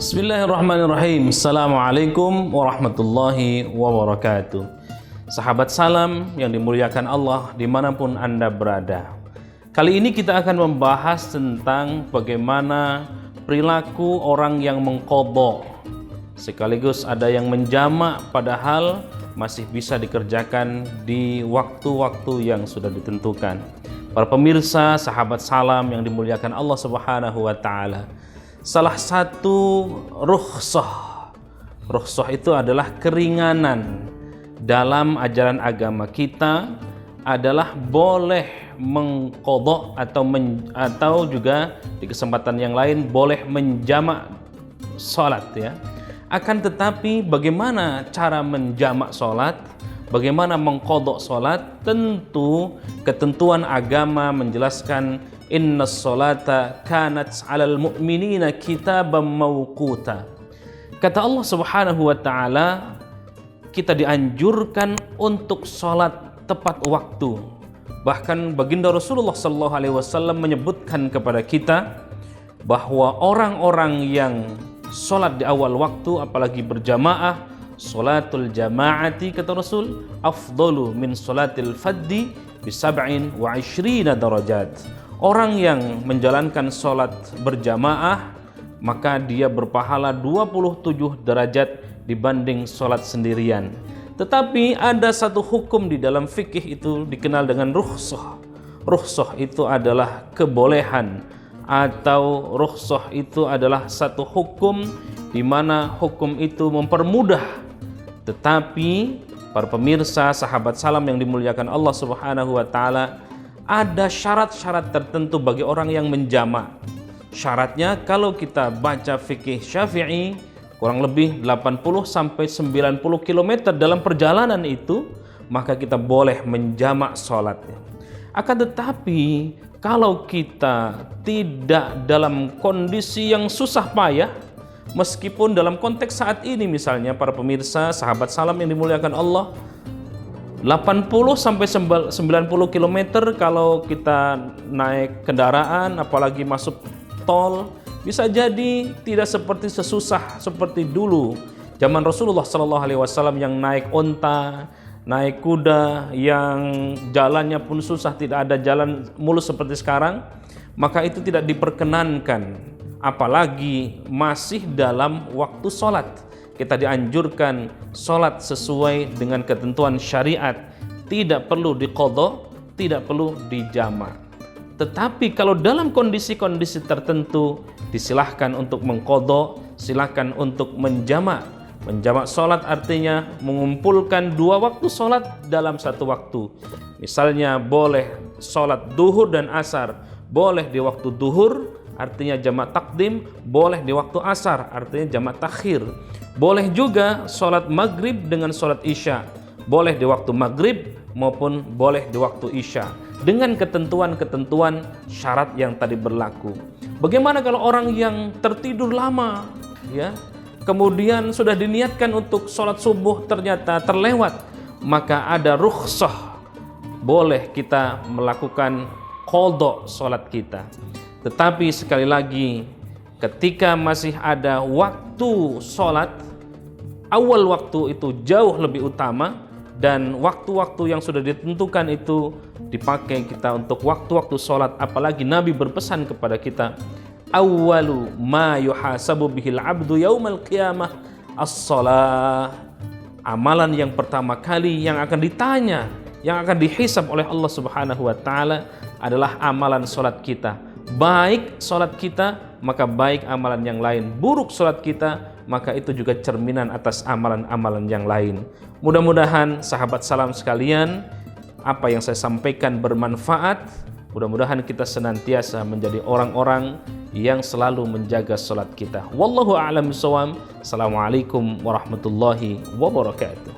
Bismillahirrahmanirrahim. Assalamualaikum warahmatullahi wabarakatuh. Sahabat salam yang dimuliakan Allah dimanapun Anda berada. Kali ini kita akan membahas tentang bagaimana perilaku orang yang mengqadha. Sekaligus ada yang menjamak padahal masih bisa dikerjakan di waktu-waktu yang sudah ditentukan. Para pemirsa, sahabat salam yang dimuliakan Allah Subhanahu wa taala. Salah satu rukhsah itu adalah keringanan dalam ajaran agama kita adalah boleh mengqadha atau juga di kesempatan yang lain boleh menjamak salat ya. Akan tetapi bagaimana cara menjamak salat, bagaimana mengqadha salat, tentu ketentuan agama menjelaskan innas salata kanat 'alal mu'minina kitaban mawquta. Kata Allah Subhanahu wa taala, kita dianjurkan untuk salat tepat waktu. Bahkan baginda Rasulullah sallallahu alaihi wasallam menyebutkan kepada kita bahwa orang-orang yang salat di awal waktu apalagi berjamaah, salatul jamaati kata Rasul afdalu min salatil faddi bi 27 darajat. Orang yang menjalankan sholat berjamaah maka dia berpahala 27 derajat dibanding sholat sendirian. Tetapi ada satu hukum di dalam fikih itu dikenal dengan rukhsah. Rukhsah itu adalah kebolehan atau rukhsah itu adalah satu hukum di mana hukum itu mempermudah. Tetapi para pemirsa sahabat salam yang dimuliakan Allah Subhanahu wa taala, ada syarat-syarat tertentu bagi orang yang menjamak. Syaratnya kalau kita baca fikih Syafi'i kurang lebih 80 sampai 90 km dalam perjalanan itu maka kita boleh menjamak salatnya. Akan tetapi kalau kita tidak dalam kondisi yang susah payah, meskipun dalam konteks saat ini misalnya para pemirsa sahabat salam yang dimuliakan Allah, 80 sampai 90 km kalau kita naik kendaraan apalagi masuk tol bisa jadi tidak seperti sesusah seperti dulu zaman Rasulullah sallallahu alaihi wasallam yang naik onta, naik kuda, yang jalannya pun susah, tidak ada jalan mulus seperti sekarang, maka itu tidak diperkenankan apalagi masih dalam waktu sholat. Kita dianjurkan sholat sesuai dengan ketentuan syariat, tidak perlu diqadha, tidak perlu dijamak. Tetapi kalau dalam kondisi-kondisi tertentu disilahkan untuk mengqadha, silahkan untuk menjamak. Menjamak sholat artinya mengumpulkan dua waktu sholat dalam satu waktu. Misalnya boleh sholat duhur dan asar, boleh di waktu duhur artinya jamak takdim, boleh di waktu asar artinya jamak takhir. Boleh juga sholat maghrib dengan sholat isya, boleh di waktu maghrib maupun boleh di waktu isya dengan ketentuan-ketentuan syarat yang tadi berlaku. Bagaimana kalau orang yang tertidur lama ya, kemudian sudah diniatkan untuk sholat subuh ternyata terlewat, maka ada rukhsah, boleh kita melakukan qadha sholat kita. Tetapi sekali lagi ketika masih ada waktu sholat, awal waktu itu jauh lebih utama dan waktu-waktu yang sudah ditentukan itu dipakai kita untuk waktu-waktu sholat. Apalagi Nabi berpesan kepada kita, awwalu ma yuhasabu bihil abdu yaumal qiyamah as-shalah. Amalan yang pertama kali yang akan ditanya, yang akan dihisab oleh Allah Subhanahu wa taala adalah amalan sholat kita. Baik sholat kita, maka baik amalan yang lain. Buruk sholat kita, maka itu juga cerminan atas amalan-amalan yang lain. Mudah-mudahan sahabat salam sekalian, apa yang saya sampaikan bermanfaat. Mudah-mudahan kita senantiasa menjadi orang-orang yang selalu menjaga sholat kita. Wallahu a'lam bishawab. Assalamualaikum warahmatullahi wabarakatuh.